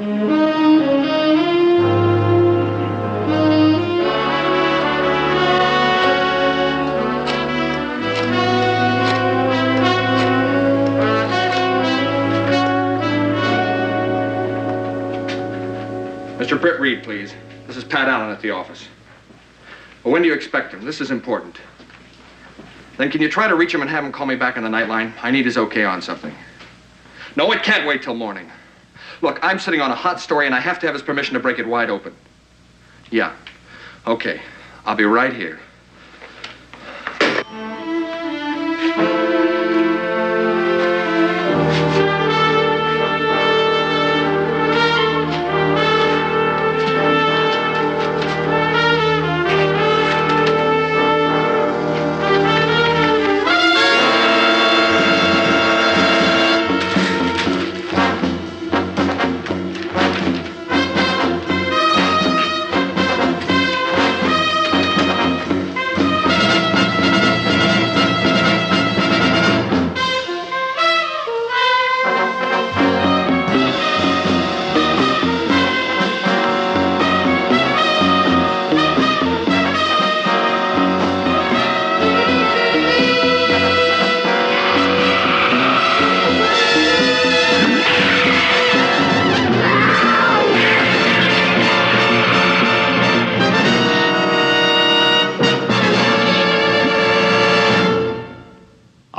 Mr. Britt Reed, please. This is Pat Allen at the office. Well, when do you expect him? This is important. Then can you try to reach him and have him call me back on the nightline? I need his okay on something. No, it can't wait till morning. Look, I'm sitting on a hot story and I have to have his permission to break it wide open. Yeah. Okay. I'll be right here.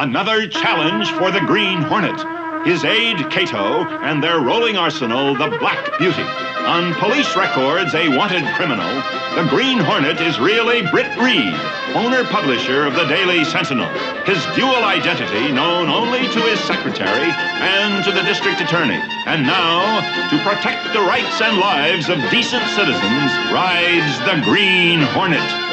Another challenge for the Green Hornet, his aide, Cato, and their rolling arsenal, the Black Beauty. On police records, a wanted criminal, the Green Hornet is really Britt Reed, owner-publisher of the Daily Sentinel. His dual identity known only to his secretary and to the district attorney. And now, to protect the rights and lives of decent citizens, rides the Green Hornet.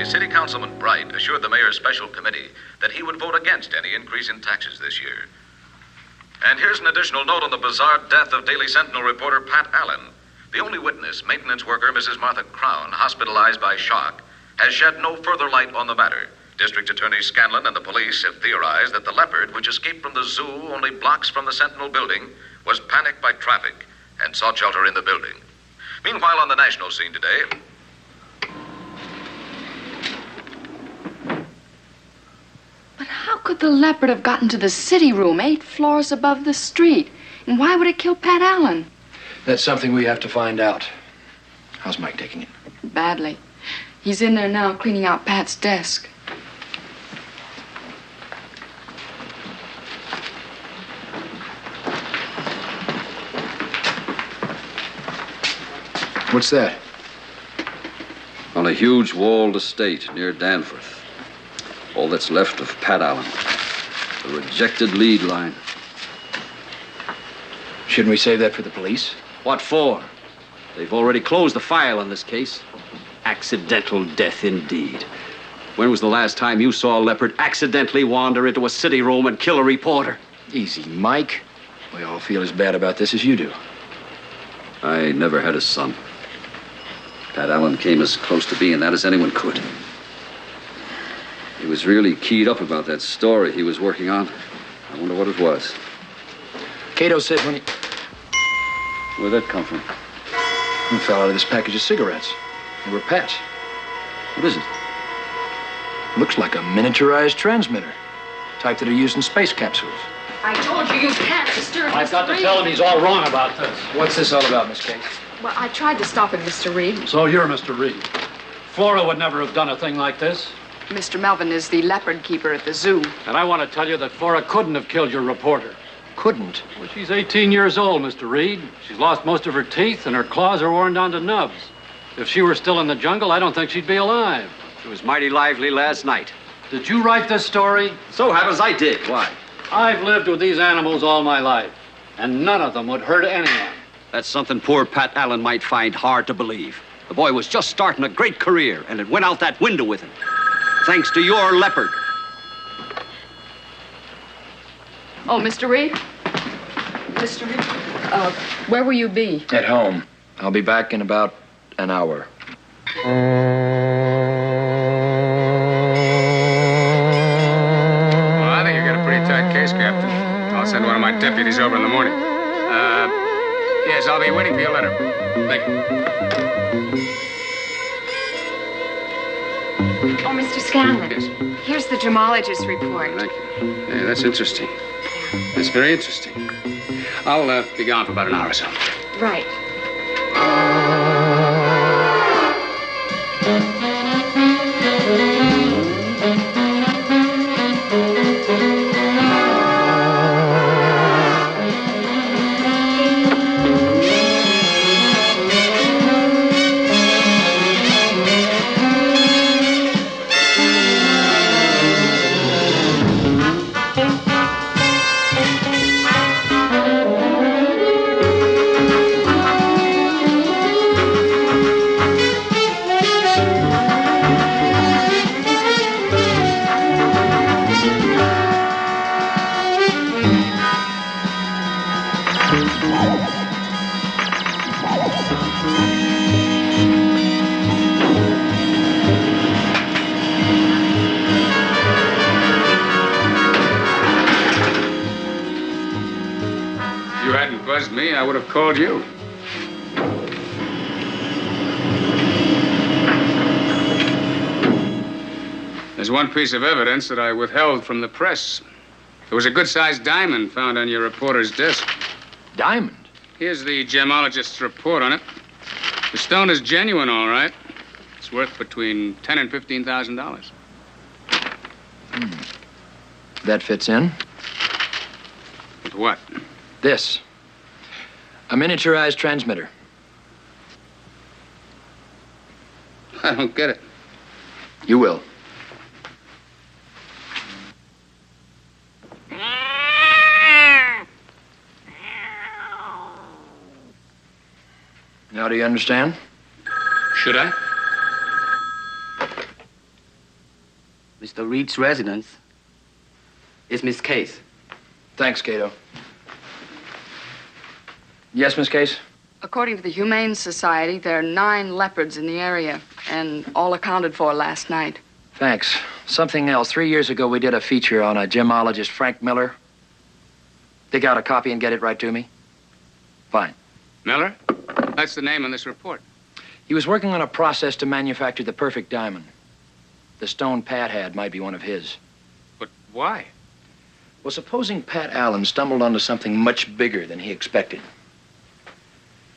City Councilman Bright assured the mayor's special committee that he would vote against any increase in taxes this year. And here's an additional note on the bizarre death of Daily Sentinel reporter Pat Allen. The only witness, maintenance worker Mrs. Martha Crown, hospitalized by shock, has shed no further light on the matter. District Attorney Scanlon and the police have theorized that the leopard, which escaped from the zoo only blocks from the Sentinel building, was panicked by traffic and sought shelter in the building. Meanwhile, on the national scene today... But how could the leopard have gotten to the city room 8 floors above the street? And why would it kill Pat Allen? That's something we have to find out. How's Mike taking it? Badly. He's in there now cleaning out Pat's desk. What's that? On a huge walled estate near Danforth. All that's left of Pat Allen. The rejected lead line. Shouldn't we save that for the police? What for? They've already closed the file on this case. Accidental death indeed. When was the last time you saw a leopard accidentally wander into a city room and kill a reporter? Easy, Mike. We all feel as bad about this as you do. I never had a son. Pat Allen came as close to being that as anyone could. He was really keyed up about that story he was working on. I wonder what it was. Cato said when he... Where'd that come from? It fell out of this package of cigarettes. They were Pat's. What is it? Looks like a miniaturized transmitter. Type that are used in space capsules. I told you, you can't disturb I've got to tell him he's all wrong about this. What's this all about, Miss Kate? Well, I tried to stop him, Mr. Reed. So you're Mr. Reed. Flora would never have done a thing like this. Mr. Melvin is the leopard keeper at the zoo. And I want to tell you that Flora couldn't have killed your reporter. Couldn't. Well, she's 18 years old, Mr. Reed. She's lost most of her teeth, and her claws are worn down to nubs. If she were still in the jungle, I don't think she'd be alive. She was mighty lively last night. Did you write this story? So happens I did. Why? I've lived with these animals all my life, and none of them would hurt anyone. That's something poor Pat Allen might find hard to believe. The boy was just starting a great career, and it went out that window with him. Thanks to your leopard. Oh, Mr. Reed? Mr. Reed? Where will you be? At home. I'll be back in about an hour. Well, I think you got a pretty tight case, Captain. I'll send one of my deputies over in the morning. Yes, I'll be waiting for your letter. Thank you. Oh, Mr. Scanlon. Yes. Here's the gemologist's report. Thank you. Yeah, that's interesting. That's very interesting. I'll be gone for about an hour or so. Right. If you hadn't buzzed me, I would have called you. There's one piece of evidence that I withheld from the press. There was a good-sized diamond found on your reporter's desk. Diamond? Here's the gemologist's report on it. The stone is genuine, all right. It's worth between $10,000 and $15,000. That fits in. With what? This. A miniaturized transmitter. I don't get it. You will. Now, do you understand? Should I? Mr. Reed's residence is Miss Case. Thanks, Cato. Yes, Miss Case? According to the Humane Society, there are 9 leopards in the area, and all accounted for last night. Thanks. Something else. 3 years ago, we did a feature on a gemologist, Frank Miller. Dig out a copy and get it right to me? Fine. Miller? That's the name on this report. He was working on a process to manufacture the perfect diamond. The stone Pat had might be one of his. But why? Well, supposing Pat Allen stumbled onto something much bigger than he expected.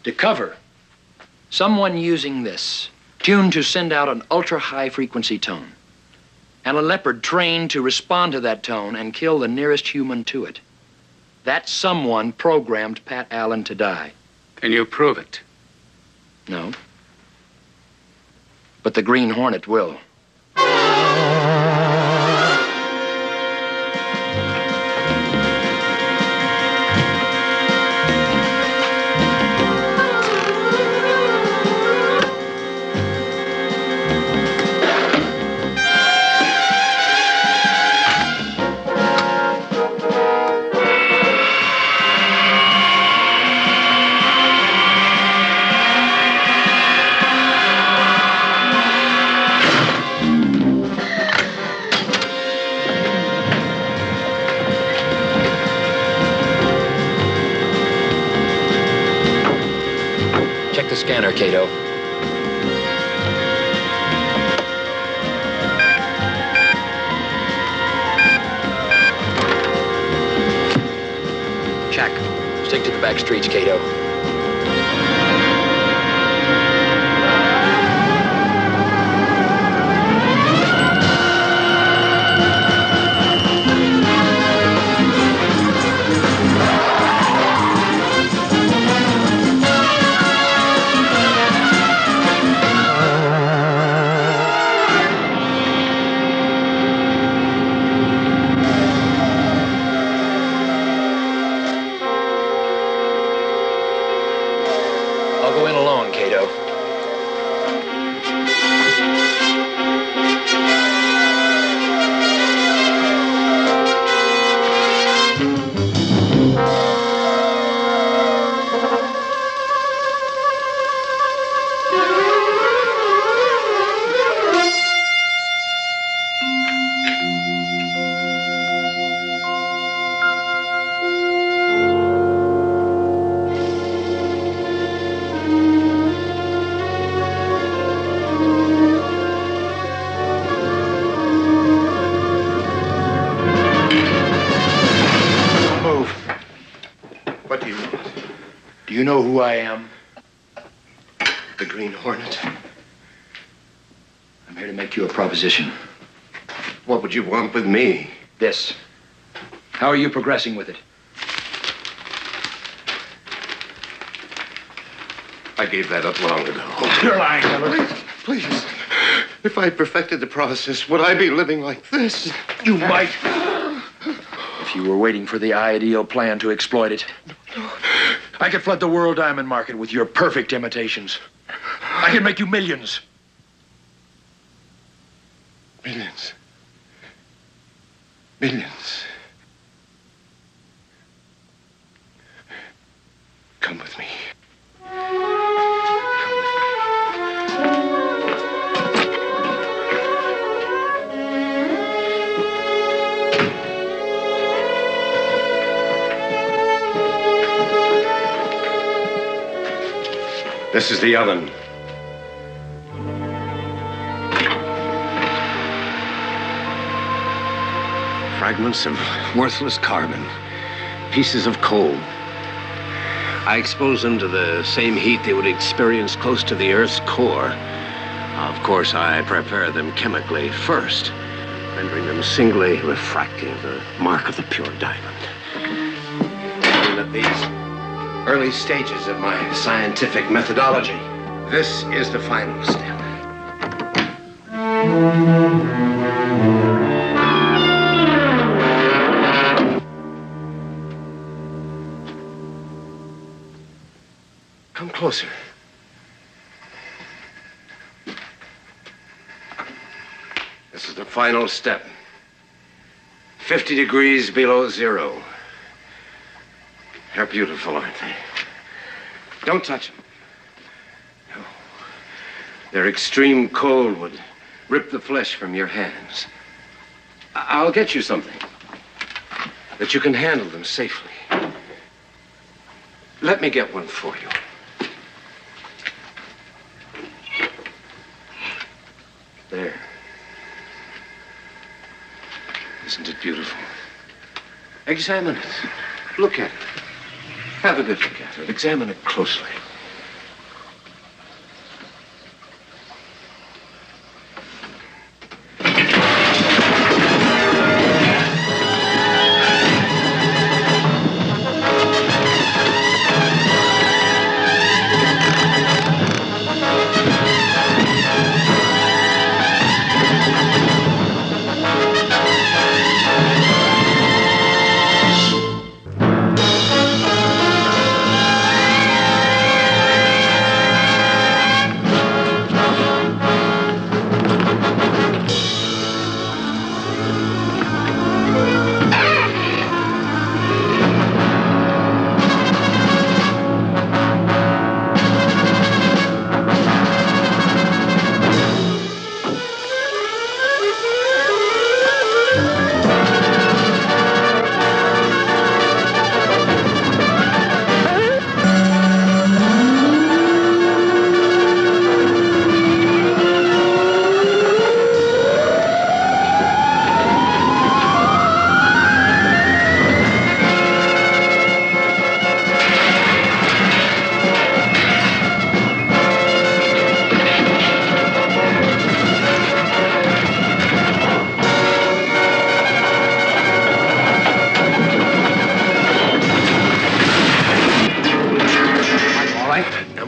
To cover, someone using this, tuned to send out an ultra-high frequency tone, and a leopard trained to respond to that tone and kill the nearest human to it. That someone programmed Pat Allen to die. Can you prove it? No. But the Green Hornet will. Check the scanner, Cato. Check. Stick to the back streets, Cato. I'll go in alone, Cato. Do you know who I am? The Green Hornet. I'm here to make you a proposition. What would you want with me? This. How are you progressing with it? I gave that up long ago. You're lying, Miller. Please. If I'd perfected the process, would I be living like this? You might. If you were waiting for the ideal plan to exploit it. I could flood the world diamond market with your perfect imitations. I could make you millions. Millions. Millions. Come with me. This is the oven. Fragments of worthless carbon. Pieces of coal. I expose them to the same heat they would experience close to the Earth's core. Of course, I prepare them chemically first, rendering them singly refractive, the mark of the pure diamond. And at these early stages of my scientific methodology, this is the final step. Come closer. This is the final step. 50 degrees below zero. They're beautiful, aren't they? Don't touch them. No. Their extreme cold would rip the flesh from your hands. I'll get you something that you can handle them safely. Let me get one for you. There. Isn't it beautiful? Examine it. Look at it. Have a good look at it. Examine it closely.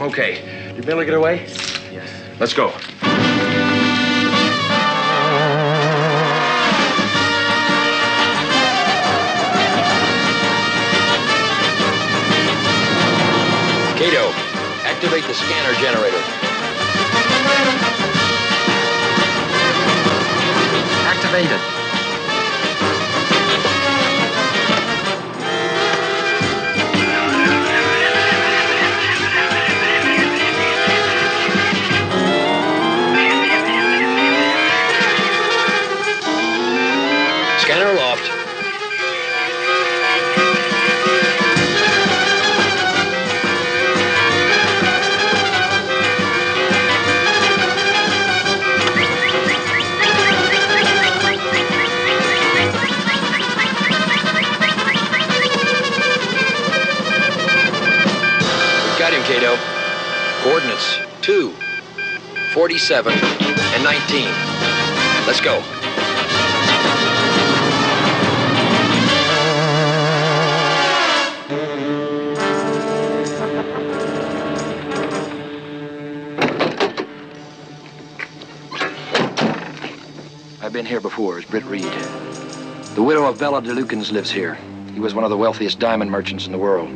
Okay. Did Miller get away? Yes. Let's go. Cato, Activate the scanner generator. Activated. Scanner aloft. Got him, Cato. Coordinates 2, 47, and 19. Let's go. I've been here before as Britt Reed. The widow of Bella DeLukens lives here. He was one of the wealthiest diamond merchants in the world.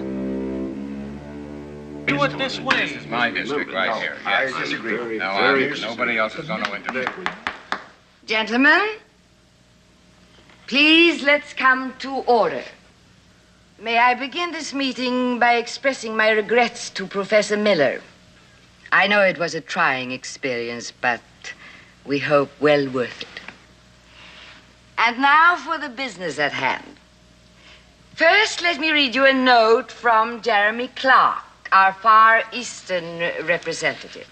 Do it this way. This is my district right here. Yes. I disagree. Nobody else is going to interfere. Gentlemen, please let's come to order. May I begin this meeting by expressing my regrets to Professor Miller. I know it was a trying experience, but we hope well worth it. And now for the business at hand. First, let me read you a note from Jeremy Clark, our Far Eastern representative.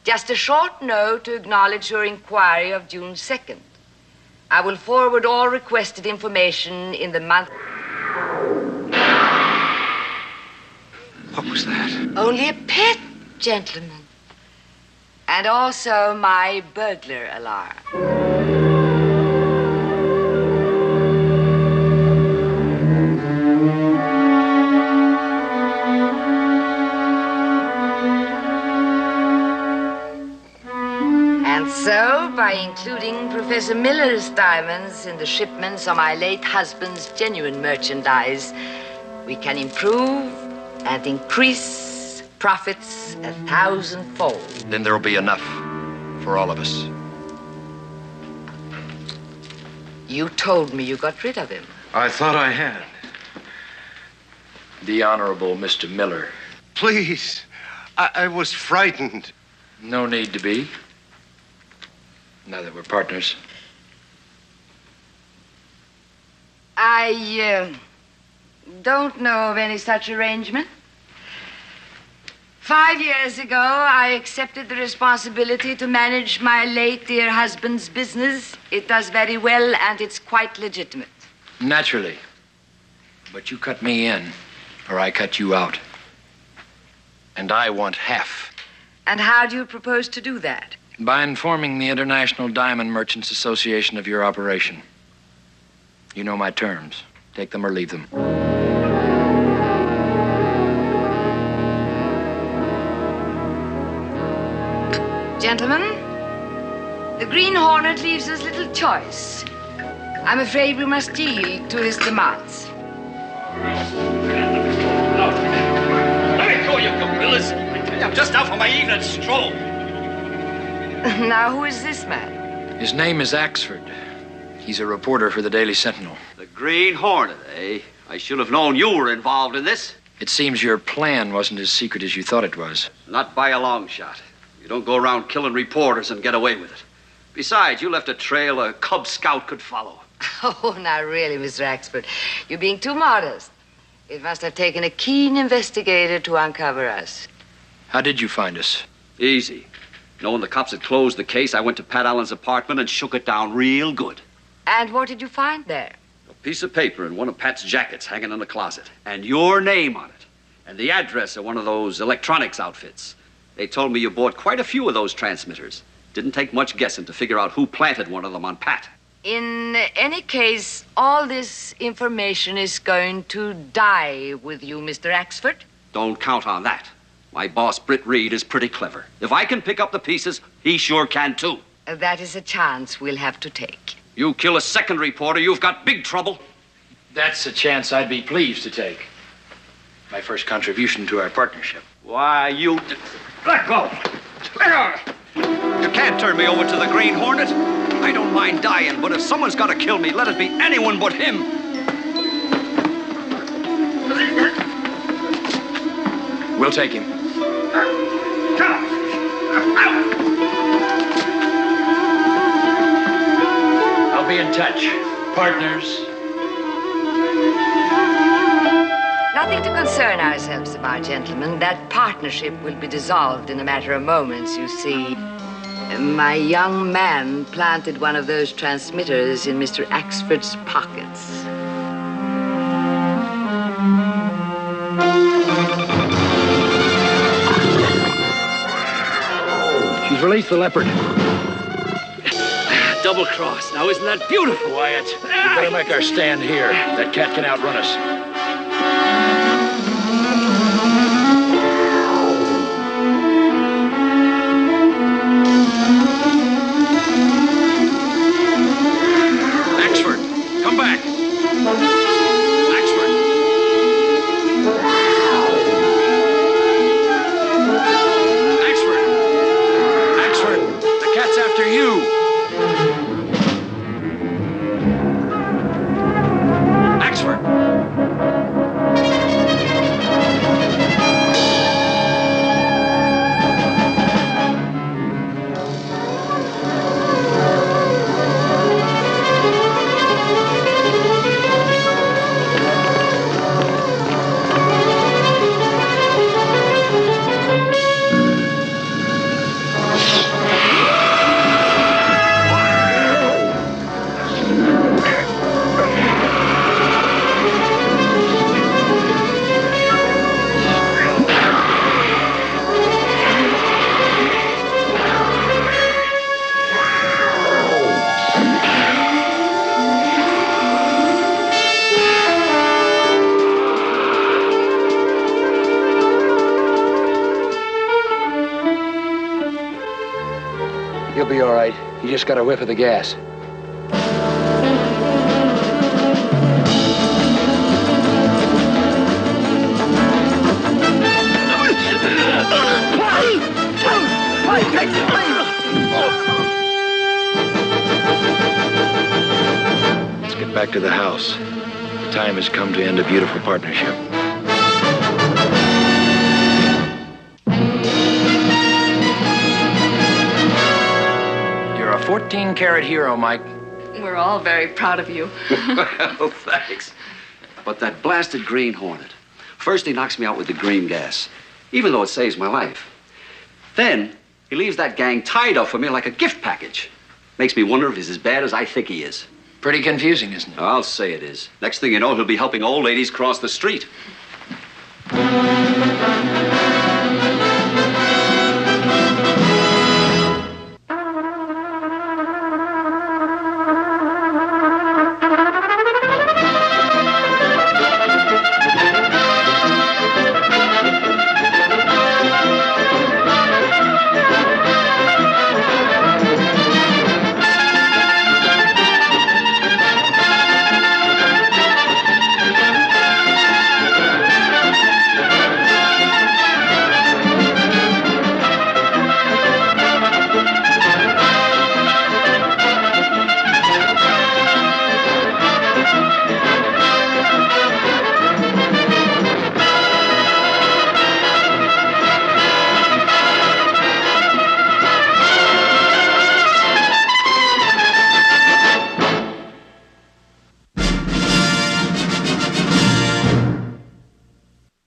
Just a short note to acknowledge your inquiry of June 2nd. I will forward all requested information in the month. What was that? Only a pet, gentlemen. And also my burglar alarm. And so, by including Professor Miller's diamonds in the shipments of my late husband's genuine merchandise, we can improve and increase profits 1,000-fold. Then there'll be enough for all of us. You told me you got rid of him. I thought I had. The Honorable Mr. Miller. Please. I was frightened. No need to be. Now that we're partners. I don't know of any such arrangement. 5 years ago, I accepted the responsibility to manage my late dear husband's business. It does very well, and it's quite legitimate. Naturally. But you cut me in, or I cut you out. And I want half. And how do you propose to do that? By informing the International Diamond Merchants Association of your operation. You know my terms. Take them or leave them. Gentlemen, the Green Hornet leaves us little choice. I'm afraid we must yield to his demands. Let me go, you gorillas. I tell you, I'm just out for my evening stroll. Now, who is this man? His name is Axford. He's a reporter for the Daily Sentinel. The Green Hornet, eh? I should have known you were involved in this. It seems your plan wasn't as secret as you thought it was. Not by a long shot. You don't go around killing reporters and get away with it. Besides, you left a trail a Cub Scout could follow. Oh, now really, Mr. Axford, you're being too modest. It must have taken a keen investigator to uncover us. How did you find us? Easy. Knowing the cops had closed the case, I went to Pat Allen's apartment and shook it down real good. And what did you find there? A piece of paper in one of Pat's jackets hanging in the closet. And your name on it. And the address of one of those electronics outfits. They told me you bought quite a few of those transmitters. Didn't take much guessing to figure out who planted one of them on Pat. In any case, all this information is going to die with you, Mr. Axford. Don't count on that. My boss, Britt Reed, is pretty clever. If I can pick up the pieces, he sure can too. That is a chance we'll have to take. You kill a second reporter, you've got big trouble. That's a chance I'd be pleased to take. first contribution to our partnership. Why, you... Let go! Let go! You can't turn me over to the Green Hornet. I don't mind dying, but if someone's got to kill me, let it be anyone but him. We'll take him. I'll be in touch. Partners. Nothing to concern ourselves about, gentlemen. That partnership will be dissolved in a matter of moments, you see. My young man planted one of those transmitters in Mr. Axford's pockets. She's released the leopard. Double cross. Now, isn't that beautiful, Wyatt? We better make our stand here. That cat can outrun us. Axford, come back. Axford. Axford. Axford, the cat's after you. Axford. He'll be all right. He just got a whiff of the gas. Let's get back to the house. The time has come to end a beautiful partnership. You're a 14-carat hero, Mike. We're all very proud of you. Well, thanks. But that blasted Green Hornet. First, he knocks me out with the green gas, even though it saves my life. Then, he leaves that gang tied up for me like a gift package. Makes me wonder if he's as bad as I think he is. Pretty confusing, isn't it? I'll say it is. Next thing you know, he'll be helping old ladies cross the street.